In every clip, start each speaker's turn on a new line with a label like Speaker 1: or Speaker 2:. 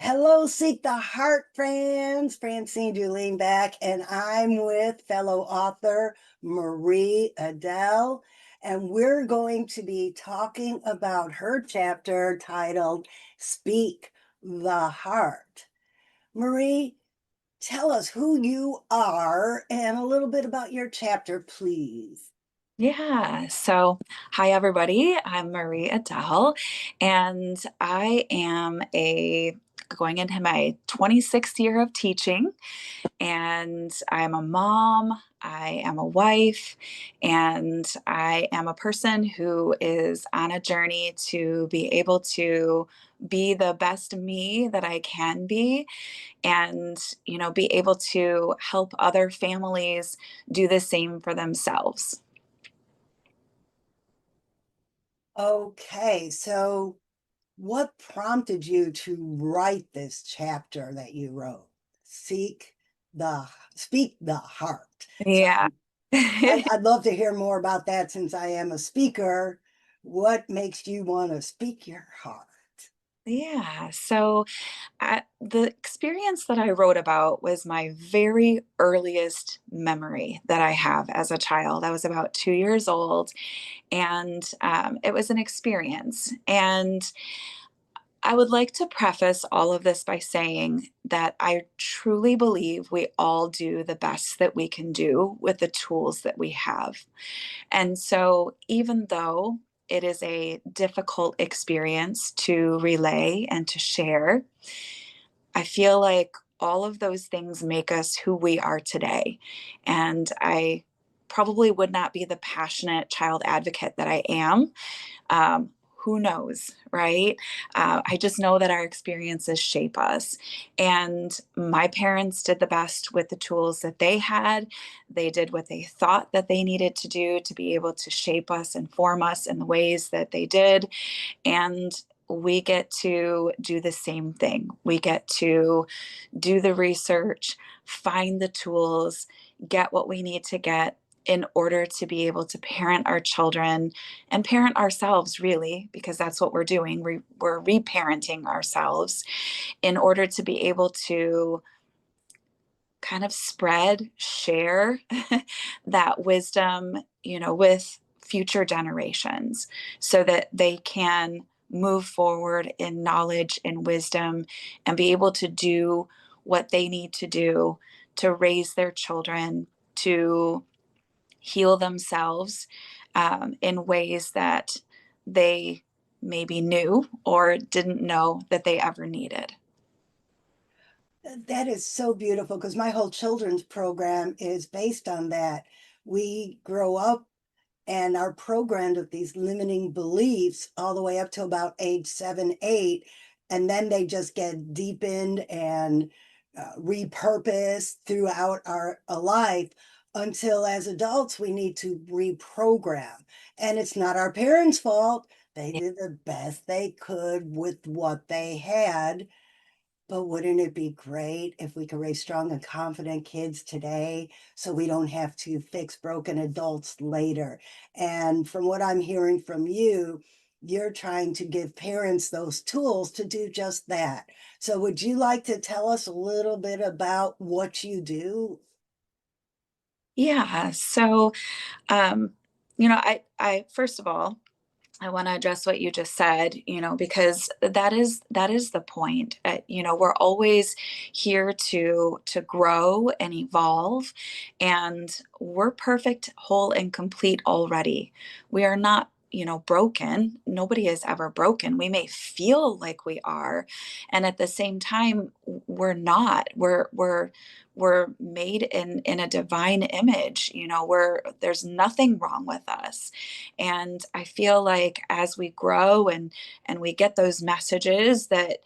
Speaker 1: Hello, Seek the Heart friends. Francine Dulene back, and I'm with fellow author Marie Adele. And we're going to be talking about her chapter titled Speak the Heart. Marie, tell us who you are and a little bit about your chapter, please.
Speaker 2: Yeah. So, hi, everybody. I'm Marie Adele, and I am going into my 26th year of teaching, and I'm a mom, I am a wife, and I am a person who is on a journey to be able to be the best me that I can be and, be able to help other families do the same for themselves.
Speaker 1: Okay, so what prompted you to write this chapter that you wrote? Seek Speak the Heart. So
Speaker 2: Yeah.
Speaker 1: I'd love to hear more about that since I am a speaker. What makes you want to speak your heart?
Speaker 2: Yeah. So the experience that I wrote about was my very earliest memory that I have as a child. I was about 2 years old, and it was an experience. And I would like to preface all of this by saying that I truly believe we all do the best that we can do with the tools that we have. And so, even though it is a difficult experience to relay and to share, I feel like all of those things make us who we are today. And I probably would not be the passionate child advocate that I am. Who knows, right? I just know that our experiences shape us. And my parents did the best with the tools that they had. They did what they thought that they needed to do to be able to shape us and form us in the ways that they did. And we get to do the same thing. We get to do the research, find the tools, get what we need to get in order to be able to parent our children and parent ourselves, really, because that's what we're doing. We're reparenting ourselves in order to be able to kind of share that wisdom, with future generations so that they can move forward in knowledge and wisdom and be able to do what they need to do to raise their children, to heal themselves in ways that they maybe knew or didn't know that they ever needed.
Speaker 1: That is so beautiful because my whole children's program is based on that. We grow up and are programmed with these limiting beliefs all the way up to about age 7, 8, and then they just get deepened and repurposed throughout our life until as adults we need to reprogram. And it's not our parents' fault. They did the best they could with what they had, but wouldn't it be great if we could raise strong and confident kids today so we don't have to fix broken adults later? And from what I'm hearing from you, you're trying to give parents those tools to do just that. So, would you like to tell us a little bit about what you do?
Speaker 2: Yeah. So, um, I first of all, I want to address what you just said, because that is the point. We're always here to grow and evolve, and we're perfect, whole, and complete already. We are not, broken. Nobody is ever broken. We may feel like we are, and at the same time, we're not. We're made in a divine image. There's nothing wrong with us. And I feel like as we grow and we get those messages that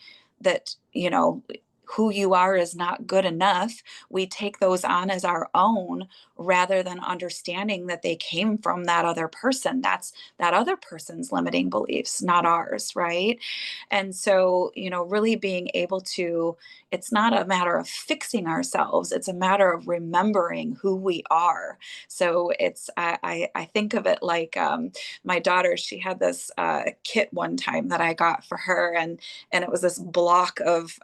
Speaker 2: who you are is not good enough, we take those on as our own rather than understanding that they came from that other person. That's that other person's limiting beliefs, not ours, right? And so, really being able to, it's not a matter of fixing ourselves, it's a matter of remembering who we are. So I think of it like my daughter, she had this kit one time that I got for her, and it was this block of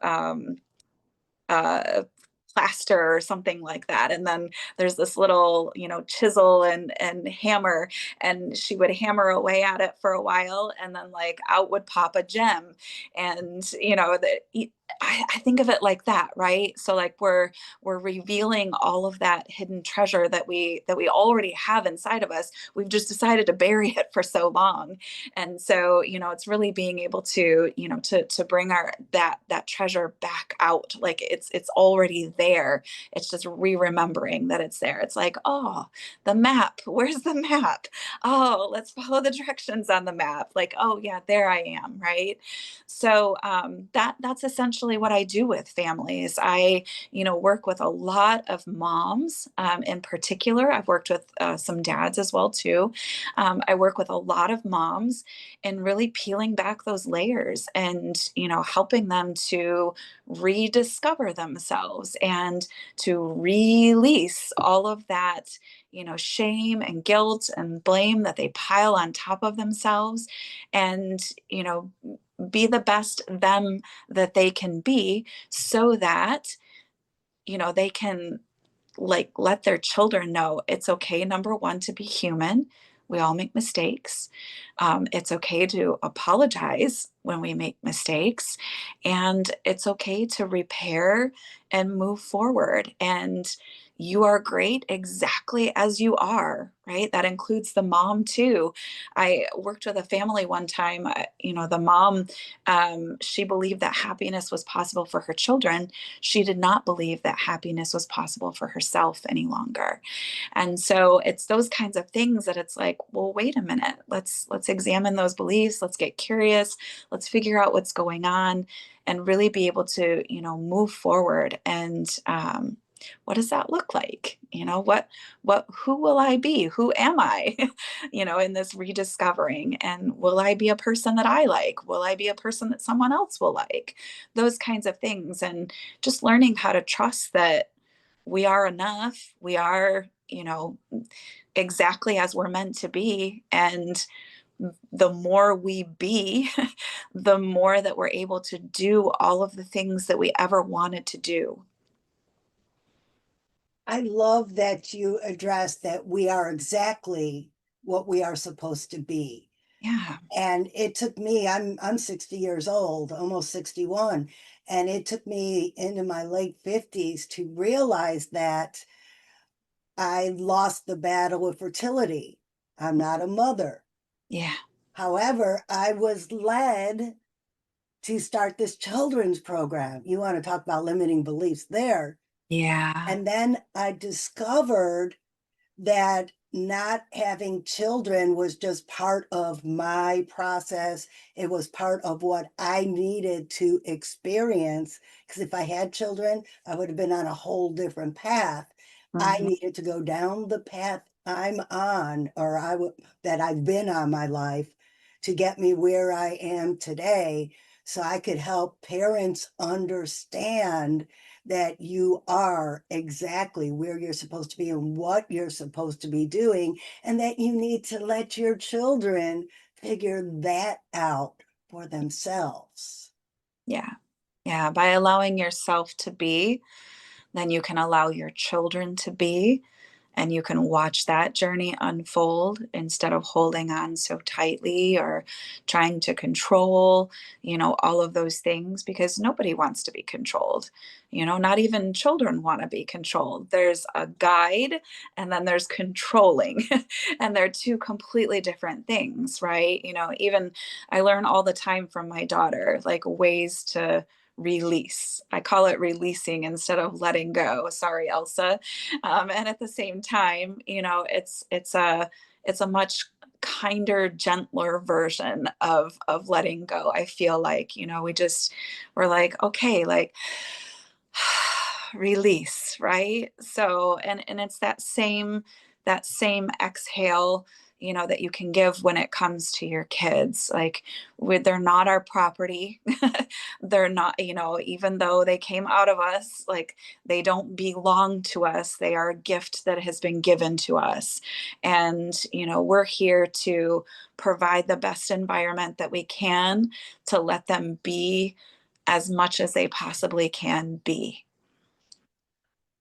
Speaker 2: uh, plaster or something like that. And then there's this little, chisel and hammer, and she would hammer away at it for a while, and then like out would pop a gem. And I think of it like that, right? So like we're revealing all of that hidden treasure that we already have inside of us. We've just decided to bury it for so long. And so, it's really being able to, to bring our that treasure back out. Like it's already there. It's just re-remembering that it's there. It's like, oh, the map. Where's the map? Oh, let's follow the directions on the map. Like, oh yeah, there I am, right? So that's essentially what I do with families. I, work with a lot of moms in particular. I've worked with some dads as well too. I work with a lot of moms and really peeling back those layers and, helping them to rediscover themselves and to release all of that, shame and guilt and blame that they pile on top of themselves, and, be the best them that they can be, so that, they can like let their children know it's okay, number one, to be human. We all make mistakes. It's okay to apologize when we make mistakes, and it's okay to repair and move forward. And you are great exactly as you are, right? That includes the mom too. I worked with a family one time. The mom, she believed that happiness was possible for her children. She did not believe that happiness was possible for herself any longer. And so it's those kinds of things that it's like, well, wait a minute. Let's examine those beliefs. Let's get curious. Let's figure out what's going on and really be able to, move forward. And what does that look like? Who will I be? Who am I, in this rediscovering? And will I be a person that I like? Will I be a person that someone else will like? Those kinds of things. And just learning how to trust that we are enough. We are, exactly as we're meant to be. And the more we be, the more that we're able to do all of the things that we ever wanted to do.
Speaker 1: I love that you address that we are exactly what we are supposed to be.
Speaker 2: Yeah.
Speaker 1: And it took me, I'm 60 years old, almost 61, and it took me into my late 50s to realize that I lost the battle with fertility. I'm not a mother.
Speaker 2: Yeah.
Speaker 1: However, I was led to start this children's program. You want to talk about limiting beliefs there.
Speaker 2: Yeah.
Speaker 1: And then I discovered that not having children was just part of my process. It was part of what I needed to experience. Because if I had children, I would have been on a whole different path. I
Speaker 2: Mhm.
Speaker 1: needed to go down the path I'm on, or that I've been on my life, to get me where I am today, so I could help parents understand that you are exactly where you're supposed to be and what you're supposed to be doing, and that you need to let your children figure that out for themselves.
Speaker 2: Yeah. Yeah. By allowing yourself to be, then you can allow your children to be, and you can watch that journey unfold instead of holding on so tightly or trying to control, all of those things, because nobody wants to be controlled. Not even children want to be controlled. There's a guide and then there's controlling, and they're two completely different things, right? Even I learn all the time from my daughter, like ways to release. I call it releasing instead of letting go. Sorry, Elsa. And at the same time, it's a much kinder, gentler version of letting go. I feel like, we're like, okay, like release, right? So, and it's that same exhale, that you can give when it comes to your kids. Like, they're not our property. They're not, even though they came out of us, like, they don't belong to us. They are a gift that has been given to us. And, we're here to provide the best environment that we can to let them be as much as they possibly can be.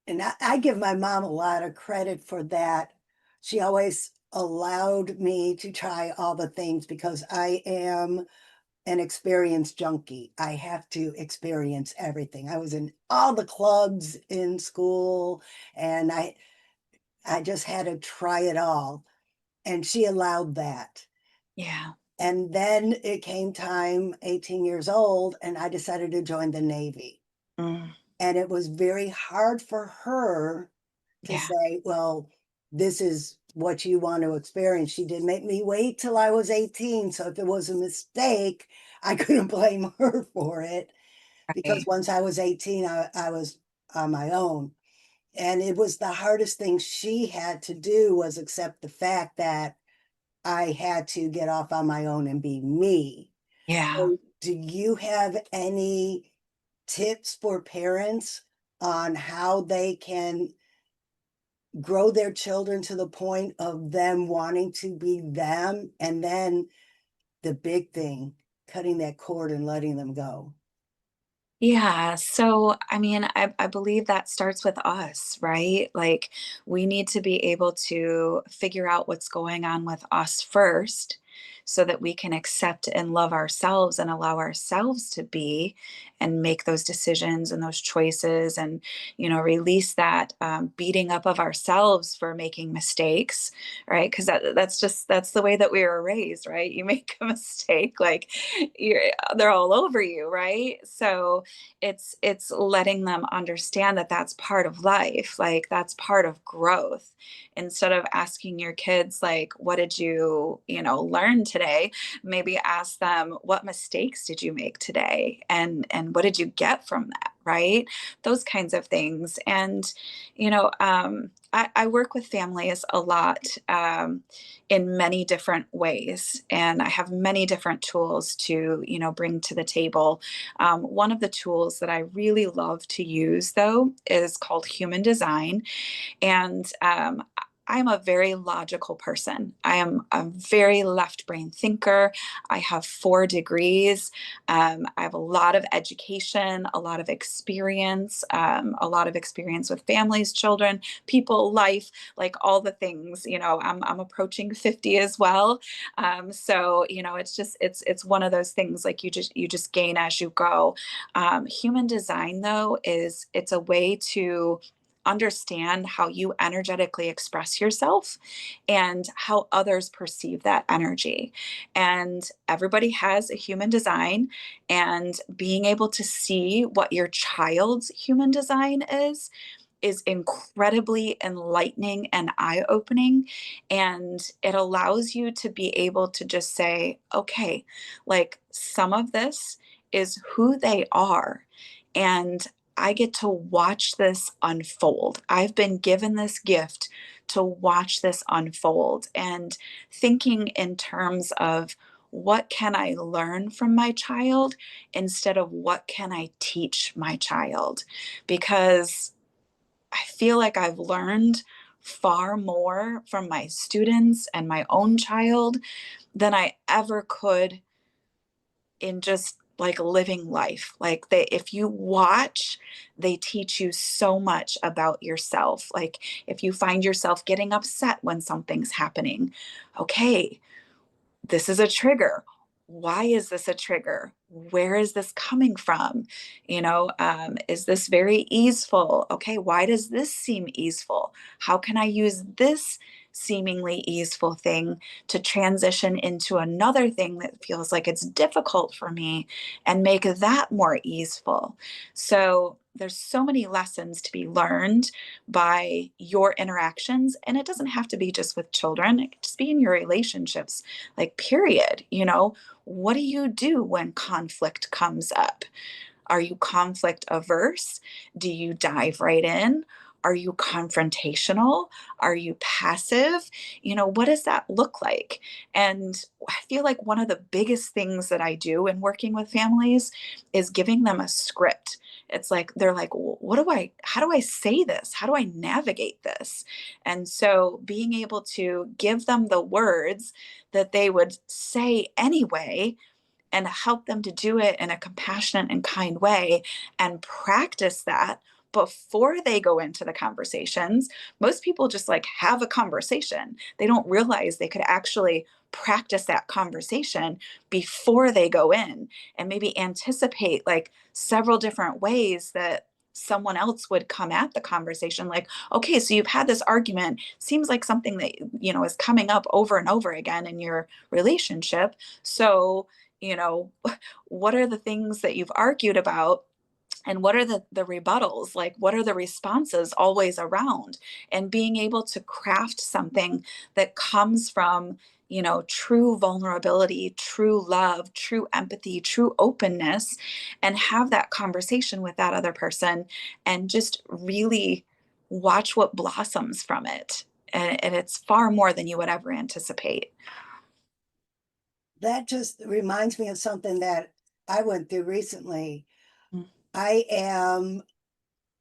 Speaker 1: And I give my mom a lot of credit for that. She always allowed me to try all the things because I am an experience junkie. I have to experience everything. I was in all the clubs in school and I just had to try it all. And she allowed that.
Speaker 2: Yeah.
Speaker 1: And then it came time, 18 years old, and I decided to join the Navy.
Speaker 2: Mm,
Speaker 1: And it was very hard for her to
Speaker 2: yeah.
Speaker 1: say, well, this is what you want to experience. She did make me wait till I was 18. So if it was a mistake, I couldn't blame her for it because
Speaker 2: Right.
Speaker 1: once I was 18, I was on my own. And it was the hardest thing she had to do was accept the fact that I had to get off on my own and be me.
Speaker 2: Yeah.
Speaker 1: So do you have any tips for parents on how they can grow their children to the point of them wanting to be them? And then the big thing, cutting that cord and letting them go.
Speaker 2: Yeah. So, I mean, I believe that starts with us, right? Like, we need to be able to figure out what's going on with us first so that we can accept and love ourselves and allow ourselves to be and make those decisions and those choices and, release that beating up of ourselves for making mistakes, right? Because that's the way that we were raised, right? You make a mistake, like, they're all over you, right? So, it's letting them understand that that's part of life, like, that's part of growth. Instead of asking your kids, like, what did learn today, maybe ask them, what mistakes did you make today, and what did you get from that, right? Those kinds of things. And I work with families a lot, in many different ways, and I have many different tools to bring to the table. One of the tools that I really love to use, though, is called human design. And I'm a very logical person. I am a very left brain thinker. I have 4 degrees. I have a lot of education, a lot of experience, a lot of experience with families, children, people, life, like all the things. I'm approaching 50 as well. So it's one of those things, like, you just gain as you go. Human design, though, it's a way to understand how you energetically express yourself and how others perceive that energy. And everybody has a human design, and being able to see what your child's human design is incredibly enlightening and eye opening. And it allows you to be able to just say, okay, like, some of this is who they are. And I get to watch this unfold. I've been given this gift to watch this unfold, and thinking in terms of, what can I learn from my child instead of what can I teach my child? Because I feel like I've learned far more from my students and my own child than I ever could in just, like, living life. Like, if you watch, they teach you so much about yourself. Like, if you find yourself getting upset when something's happening, okay, this is a trigger. Why is this a trigger? Where is this coming from? Is this very easeful? Okay, why does this seem easeful? How can I use this seemingly easeful thing to transition into another thing that feels like it's difficult for me and make that more easeful? So there's so many lessons to be learned by your interactions, and it doesn't have to be just with children. It can just be in your relationships, like, period. What do you do when conflict comes up? Are you conflict averse? Do you dive right in? Are you confrontational? Are you passive? What does that look like? And I feel like one of the biggest things that I do in working with families is giving them a script. It's like they're like, how do I say this? How do I navigate this? And so being able to give them the words that they would say anyway and help them to do it in a compassionate and kind way and practice that before they go into the conversations. Most people just like have a conversation. They don't realize they could actually practice that conversation before they go in and maybe anticipate like several different ways that someone else would come at the conversation. Like, okay, so you've had this argument, seems like something that is coming up over and over again in your relationship. So you know what are the things that you've argued about, and what are the rebuttals, like what are the responses always around, and being able to craft something that comes from true vulnerability, true love, true empathy, true openness, and have that conversation with that other person and just really watch what blossoms from it. And it's far more than you would ever anticipate.
Speaker 1: That just reminds me of something that I went through recently. I am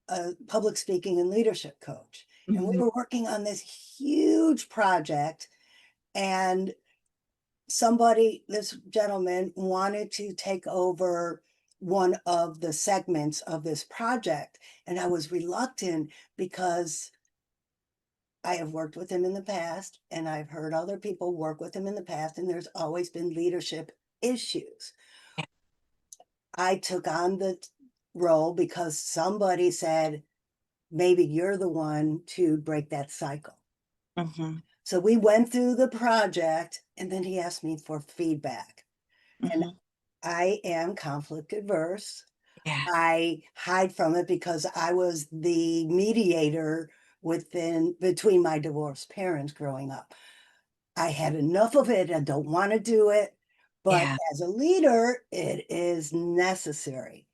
Speaker 1: a public speaking and leadership coach, and we
Speaker 2: Mm-hmm.
Speaker 1: were working on this huge project, and this gentleman wanted to take over one of the segments of this project. And I was reluctant because I have worked with him in the past and I've heard other people work with him in the past, and there's always been leadership issues. I took on the role because somebody said, maybe you're the one to break that cycle.
Speaker 2: Mm-hmm.
Speaker 1: So we went through the project and then he asked me for feedback. And
Speaker 2: Mm-hmm.
Speaker 1: I am conflict adverse.
Speaker 2: Yeah.
Speaker 1: I hide from it because I was the mediator between my divorced parents growing up. I had enough of it. I don't want to do it. But
Speaker 2: Yeah.
Speaker 1: as a leader, it is necessary.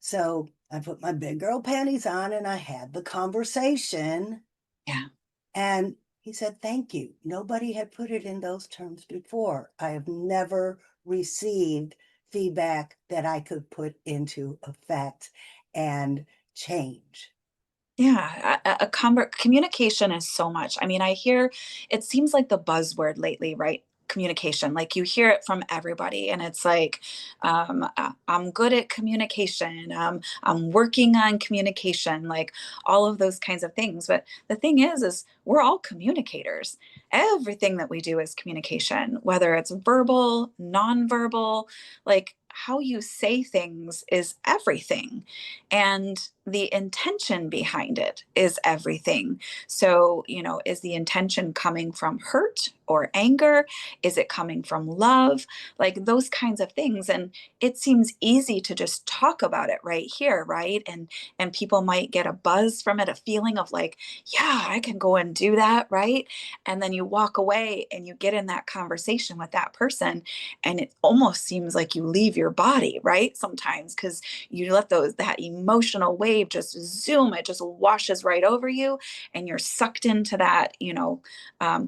Speaker 1: So I put my big girl panties on and I had the conversation.
Speaker 2: Yeah.
Speaker 1: And he said, thank you. Nobody had put it in those terms before. I have never received feedback that I could put into effect and change.
Speaker 2: Yeah, communication is so much. I mean, I hear it seems like the buzzword lately, right? Communication. Like you hear it from everybody, and it's like, I'm good at communication. I'm working on communication, like all of those kinds of things. But the thing is we're all communicators. Everything that we do is communication, whether it's verbal, nonverbal, like how you say things is everything. And the intention behind it is everything. So, is the intention coming from hurt or anger? Is it coming from love? Like those kinds of things. And it seems easy to just talk about it right here, right? And people might get a buzz from it, a feeling of like, yeah, I can go and do that, right? And then you walk away and you get in that conversation with that person, and it almost seems like you leave your body, right? Sometimes because you let that emotional wave just zoom, it just washes right over you, and you're sucked into that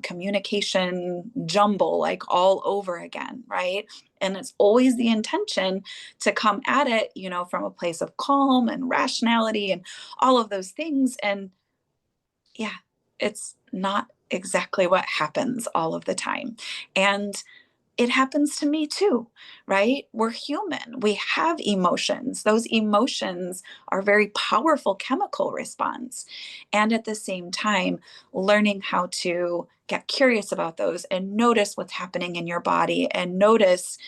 Speaker 2: communication jumble like all over again, right? And it's always the intention to come at it from a place of calm and rationality and all of those things. And yeah, it's not exactly what happens all of the time. And it happens to me too, right? We're human. We have emotions. Those emotions are very powerful chemical response. And at the same time, learning how to get curious about those and notice what's happening in your body and notice,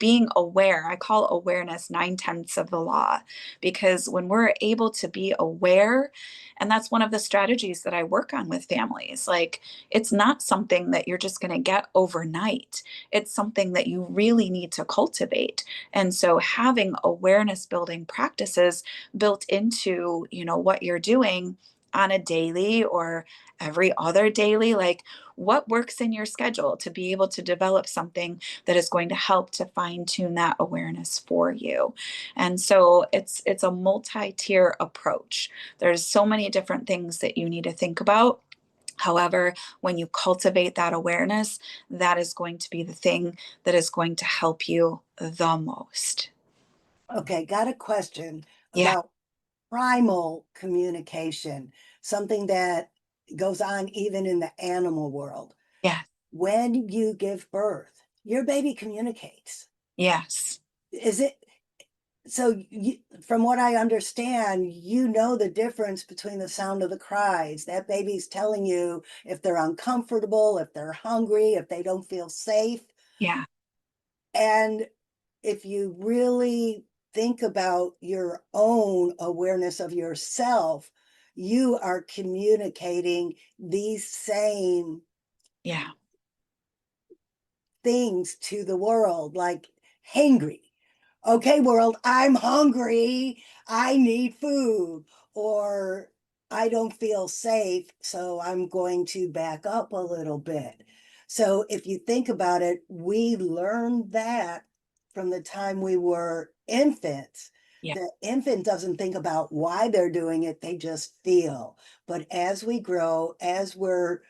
Speaker 2: being aware. I call awareness 9/10 of the law, because when we're able to be aware, and that's one of the strategies that I work on with families, like it's not something that you're just going to get overnight. It's something that you really need to cultivate. And so having awareness building practices built into what you're doing on a daily or every other daily, like what works in your schedule to be able to develop something that is going to help to fine tune that awareness for you. And so it's a multi-tier approach. There's so many different things that you need to think about. However, when you cultivate that awareness, that is going to be the thing that is going to help you the most.
Speaker 1: Okay, got a question
Speaker 2: Yeah,
Speaker 1: about primal communication, something that goes on even in the animal world.
Speaker 2: yeah,
Speaker 1: When you give birth, your baby communicates.
Speaker 2: yes,
Speaker 1: Is it so? From what I understand, you know the difference between the sound of the cries. That baby's telling you if they're uncomfortable, if they're hungry, if they don't feel safe.
Speaker 2: yeah,
Speaker 1: And if you really think about your own awareness of yourself, you are communicating these same
Speaker 2: yeah,
Speaker 1: things to the world, like hangry. Okay, world, I'm hungry. I need food. Or I don't feel safe, so I'm going to back up a little bit. So if you think about it, we learned that from the time we were infants.
Speaker 2: yeah,
Speaker 1: The infant doesn't think about why they're doing it, they just feel. But as we grow, as we're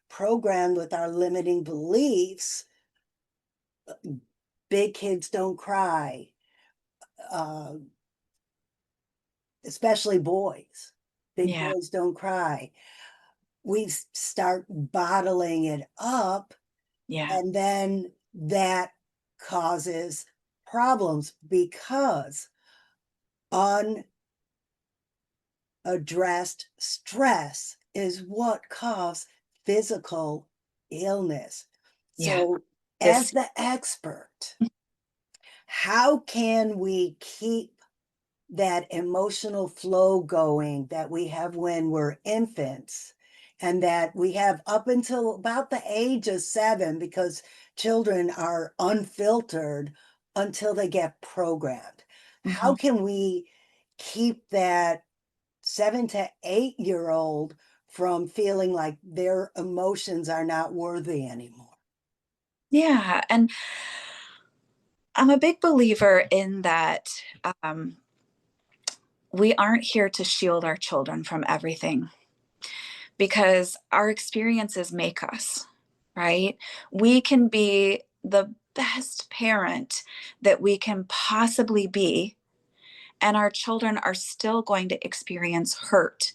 Speaker 1: programmed with our limiting beliefs, big kids don't cry, uh, especially boys. Big
Speaker 2: yeah,
Speaker 1: boys don't cry. We start bottling it up,
Speaker 2: yeah,
Speaker 1: and then that causes problems because unaddressed stress is what causes physical illness.
Speaker 2: yeah.
Speaker 1: So, as
Speaker 2: This,
Speaker 1: the expert, how can we keep that emotional flow going that we have when we're infants and that we have up until about the age of 7, because children are unfiltered until they get programmed? How
Speaker 2: mhm.
Speaker 1: can we keep that 7 to 8 year old from feeling like their emotions are not worthy anymore?
Speaker 2: Yeah. And I'm a big believer in that um, we aren't here to shield our children from everything because our experiences make us, right? We can be the best parent that we can possibly be, and our children are still going to experience hurt,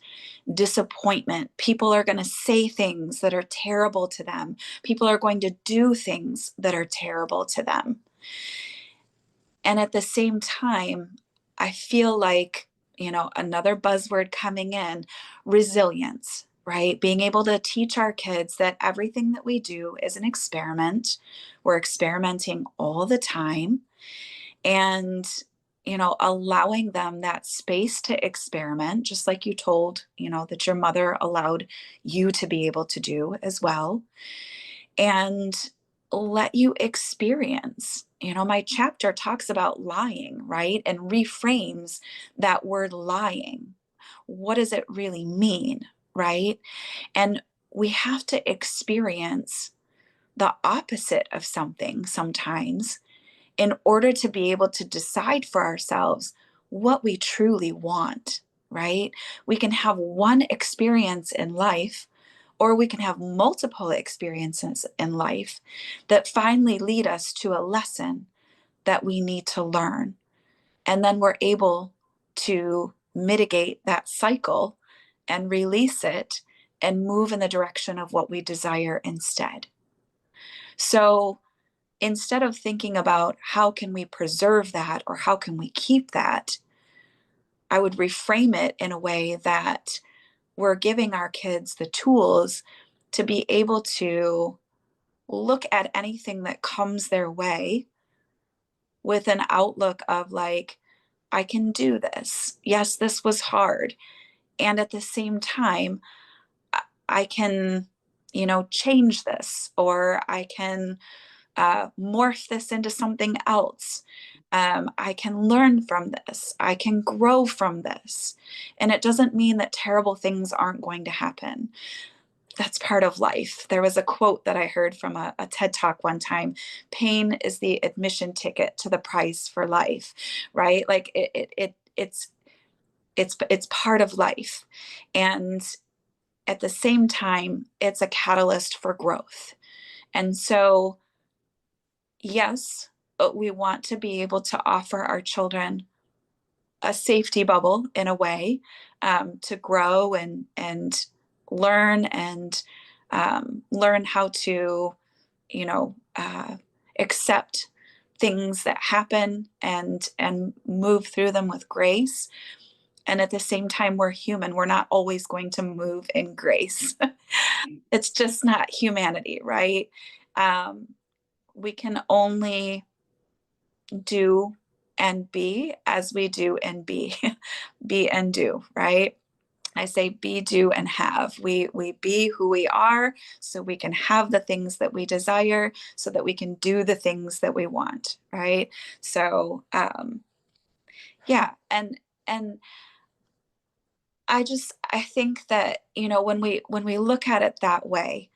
Speaker 2: disappointment. People are going to say things that are terrible to them. People are going to do things that are terrible to them. And at the same time, I feel like, another buzzword coming in, resilience, right? Being able to teach our kids that everything that we do is an experiment. We're experimenting all the time. And, allowing them that space to experiment, just like you told, that your mother allowed you to be able to do as well, and let you experience. My chapter talks about lying, right? And reframes that word lying. What does it really mean, right? And we have to experience the opposite of something sometimes in order to be able to decide for ourselves what we truly want, right? We can have one experience in life, or we can have multiple experiences in life that finally lead us to a lesson that we need to learn. And then we're able to mitigate that cycle and release it and move in the direction of what we desire instead. So, instead of thinking about how can we preserve that or how can we keep that, I would reframe it in a way that we're giving our kids the tools to be able to look at anything that comes their way with an outlook of like, I can do this. Yes, this was hard. And at the same time, I can, change this, or I can morph this into something else. I can learn from this. I can grow from this. And it doesn't mean that terrible things aren't going to happen. That's part of life. There was a quote that I heard from a TED talk one time: pain is the admission ticket to the price for life, right? Like it's part of life. And at the same time, it's a catalyst for growth. And so, yes, we want to be able to offer our children a safety bubble in a way, to grow and learn and learn how to, you know, accept things that happen and move through them with grace. And at the same time, we're human. We're not always going to move in grace. It's just not humanity, right? Um, we can only do and be as we do and be. Be and do, right? I say be, do, and have. We be who we are so we can have the things that we desire, so that we can do the things that we want, right? So yeah, and I think that, you know, when we look at it that way,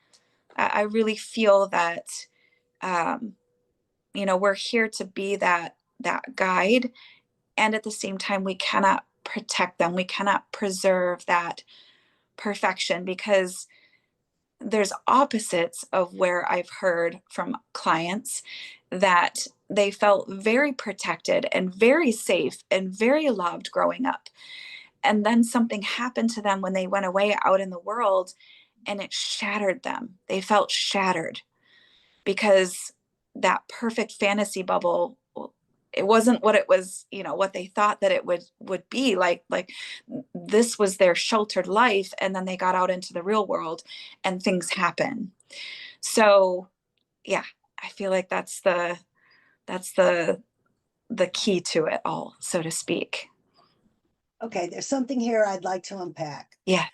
Speaker 2: I really feel that, um, you know, we're here to be that guide, and at the same time, we cannot protect them. We cannot preserve that perfection, because there's opposites of where I've heard from clients that they felt very protected and very safe and very loved growing up. And then something happened to them when they went away out in the world, and it shattered them. They felt shattered because that perfect fantasy bubble, it wasn't what it was, you know, what they thought that it would be like this was their sheltered life, and then they got out into the real world and things happen. So yeah, I feel like that's the key to it all, so to speak.
Speaker 1: Okay, there's something here I'd like to unpack.
Speaker 2: Yeah.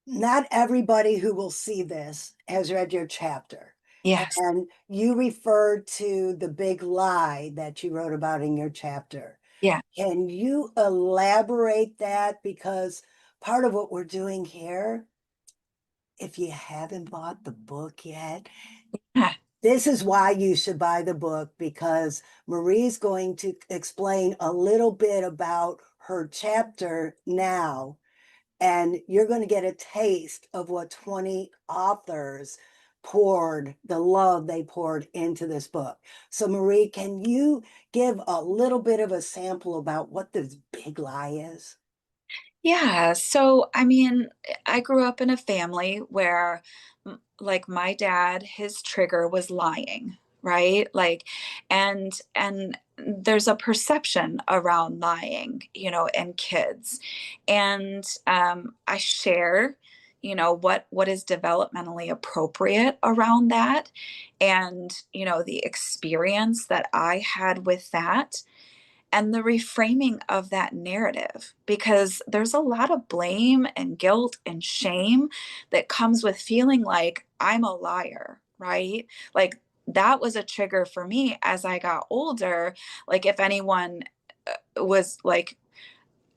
Speaker 1: Not everybody who will see this has read your chapter.
Speaker 2: Yes.
Speaker 1: And you referred to the big lie that you wrote about in your chapter.
Speaker 2: Yeah.
Speaker 1: Can you elaborate that? Because part of what we're doing here, if you haven't bought the book yet,
Speaker 2: Yeah.
Speaker 1: this is why you should buy the book, because Marie's going to explain a little bit about her chapter now, and you're going to get a taste of what 20 authors poured, the love they poured into this book. So, Marie, can you give a little bit of a sample about what this big lie is?
Speaker 2: Yeah. So, I mean, I grew up in a family where, like, my dad, his trigger was lying, right? Like, and there's a perception around lying, you know, and kids. And I share, you know, what is developmentally appropriate around that, and, you know, the experience that I had with that, and the reframing of that narrative, because there's a lot of blame and guilt and shame that comes with feeling like I'm a liar, right? Like, that was a trigger for me as I got older. Like, if anyone was like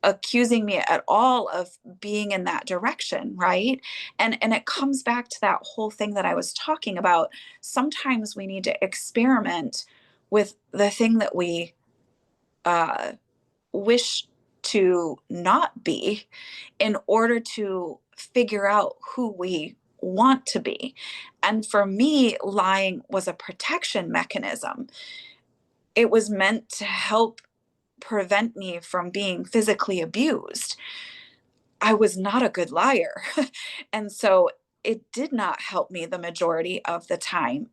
Speaker 2: accusing me at all of being in that direction, right? And it comes back to that whole thing that I was talking about. Sometimes we need to experiment with the thing that we uh wish to not be, in order to figure out who we want to be. And for me, lying was a protection mechanism. It was meant to help prevent me from being physically abused. I was not a good liar. And so it did not help me the majority of the time,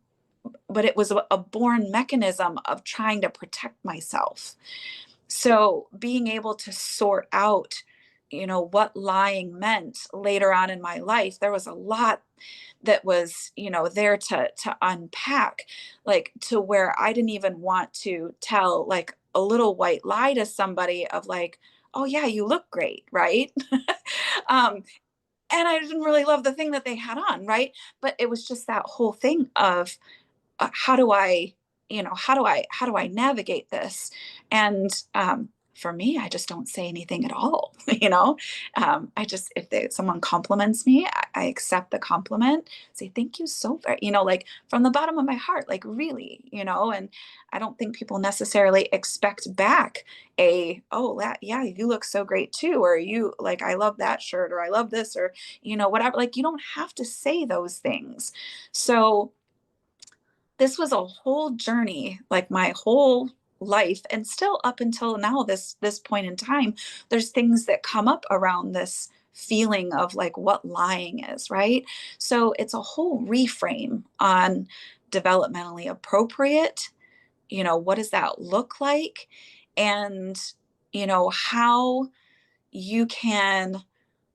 Speaker 2: but it was a born mechanism of trying to protect myself. So being able to sort out, you know, what lying meant later on in my life, there was a lot that was, you know, there to unpack, like, to where I didn't even want to tell like a little white lie to somebody of like, oh yeah, you look great, right? um, and I didn't really love the thing that they had on, right? But it was just that whole thing of how do I, how do I navigate this? And for me, I just don't say anything at all. I just, if someone compliments me, I accept the compliment, say thank you so very, like from the bottom of my heart, like really, and I don't think people necessarily expect back oh, that, yeah, you look so great too, or you, like, I love that shirt, or I love this, or whatever. Like, you don't have to say those things. So this was a whole journey, like my whole life, and still up until now, this point in time, there's things that come up around this feeling of like what lying is, right? So it's a whole reframe on developmentally appropriate, what does that look like? And how you can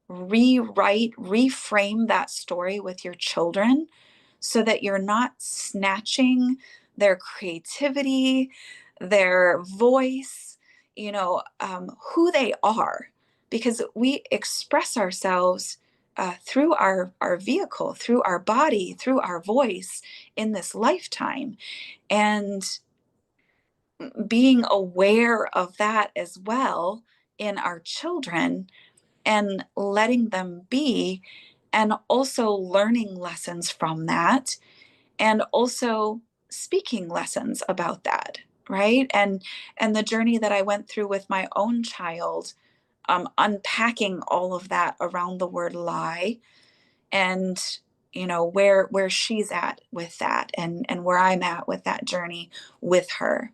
Speaker 2: rewrite, reframe that story with your children so that you're not snatching their creativity, their voice, who they are, because we express ourselves through our vehicle, through our body, through our voice in this lifetime. And being aware of that as well in our children and letting them be, and also learning lessons from that, and also speaking lessons about that, right? And the journey that I went through with my own child, unpacking all of that around the word lie, and where she's at with that, and where I'm at with that journey with her.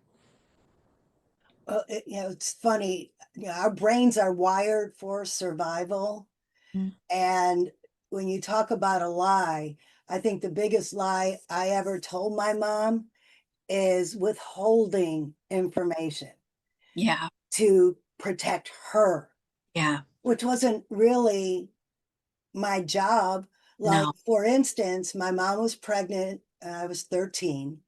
Speaker 1: It's funny. Our brains are wired for survival.
Speaker 2: Mm.
Speaker 1: And when you talk about a lie, I think the biggest lie I ever told my mom is withholding information
Speaker 2: Yeah,
Speaker 1: to protect her,
Speaker 2: yeah,
Speaker 1: which wasn't really my job. Like,
Speaker 2: no.
Speaker 1: for instance, my mom was pregnant, I was 13,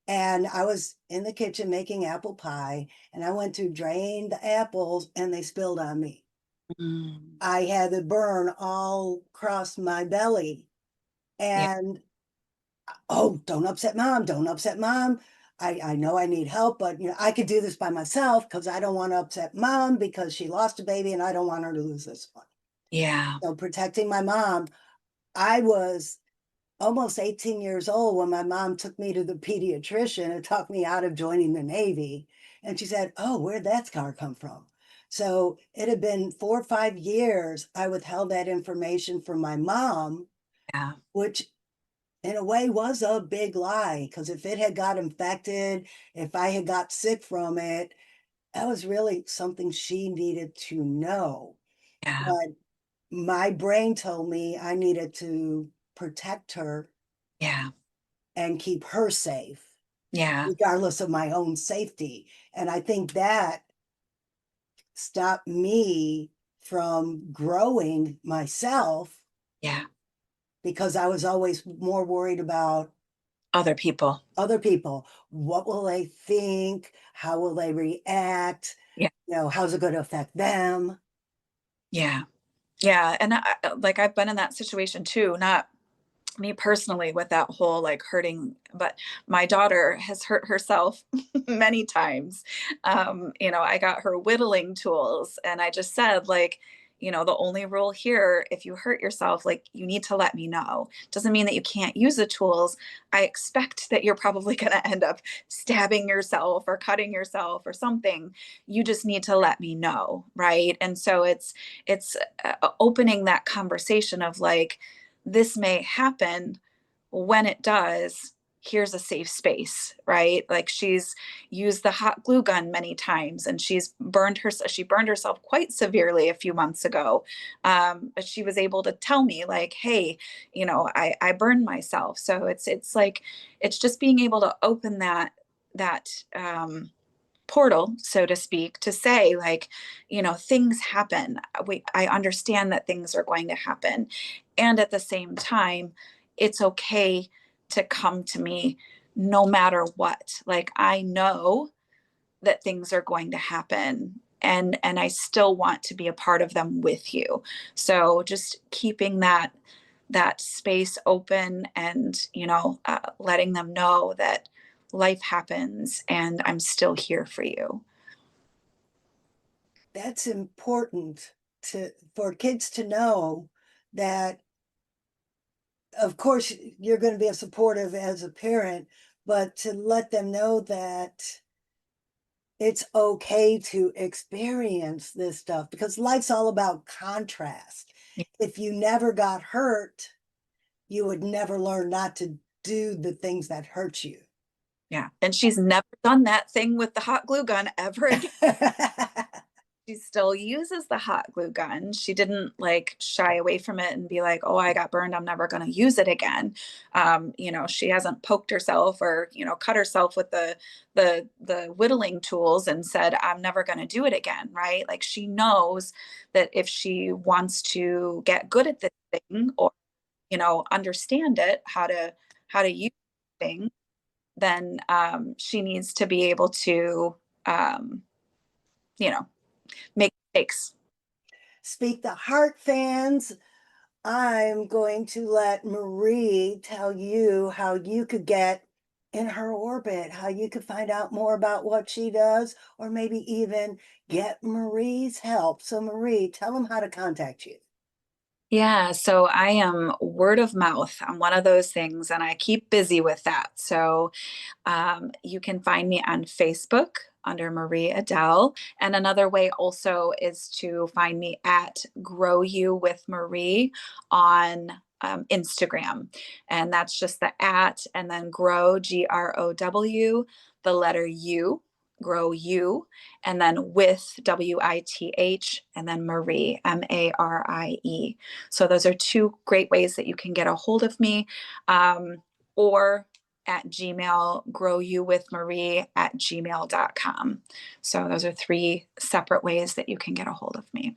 Speaker 1: and I was in the kitchen making apple pie, and I went to drain the apples and they spilled on me.
Speaker 2: Mm.
Speaker 1: I had the burn all across my belly.
Speaker 2: Yeah,
Speaker 1: And oh, don't upset mom, don't upset mom. I know I need help, but I could do this by myself because I don't want to upset mom because she lost a baby and I don't want her to lose this one.
Speaker 2: yeah,
Speaker 1: So protecting my mom, I was almost 18 years old when my mom took me to the pediatrician and talked me out of joining the Navy. And she said, oh, where'd that scar come from? So it had been 4 or 5 years I withheld that information from my mom,
Speaker 2: yeah,
Speaker 1: which in a way was a big lie, because if it had got infected, if I had got sick from it, that was really something she needed to know.
Speaker 2: yeah,
Speaker 1: But my brain told me I needed to protect her
Speaker 2: yeah,
Speaker 1: and keep her safe,
Speaker 2: yeah,
Speaker 1: regardless of my own safety. And I think that stopped me from growing myself
Speaker 2: yeah.
Speaker 1: because I was always more worried about
Speaker 2: Other people.
Speaker 1: other people. What will they think? How will they react?
Speaker 2: Yeah,
Speaker 1: How's it going to affect them?
Speaker 2: yeah, yeah. And like I've been in that situation too, not me personally with that whole like hurting, but my daughter has hurt herself many times. I got her whittling tools, and I just said, like, the only rule here, if you hurt yourself, like, you need to let me know. Doesn't mean that you can't use the tools. I expect that you're probably going to end up stabbing yourself or cutting yourself or something. You just need to let me know, right? And so it's opening that conversation of like, this may happen. When it does, here's a safe space, right? Like, she's used the hot glue gun many times, and she burned herself quite severely a few months ago. But she was able to tell me like, hey, I burned myself. So it's like, it's just being able to open that portal, so to speak, to say like, things happen. I understand that things are going to happen. And at the same time, it's okay to come to me no matter what. Like, I know that things are going to happen, and I still want to be a part of them with you. So just keeping that space open and, letting them know that life happens and I'm still here for you.
Speaker 1: That's important for kids to know that, of course, you're going to be supportive as a parent, but to let them know that it's okay to experience this stuff because life's all about contrast. If you never got hurt, you would never learn not to do the things that hurt you.
Speaker 2: Yeah. And she's never done that thing with the hot glue gun ever again. She still uses the hot glue gun. She didn't like shy away from it and be like, oh, I got burned, I'm never going to use it again. She hasn't poked herself or, cut herself with the whittling tools and said, I'm never going to do it again. Right. Like she knows that if she wants to get good at this thing or, understand it, how to use things, then she needs to be able to, um, you know, make mistakes.
Speaker 1: Speak the Heart fans. I'm going to let Marie tell you how you could get in her orbit, how you could find out more about what she does, or maybe even get Marie's help. So, Marie, tell them how to contact you.
Speaker 2: Yeah, so I am word of mouth. I'm one of those things, and I keep busy with that. So you can find me on Facebook under Marie Adele. And another way also is to find me at Grow You with Marie on Instagram. And that's just the at and then grow, GROW, the letter U, grow you, and then with WITH, and then Marie, MARIE. So those are two great ways that you can get a hold of me. Or at Gmail, growuwithmarie@gmail.com. So those are three separate ways that you can get a hold of me.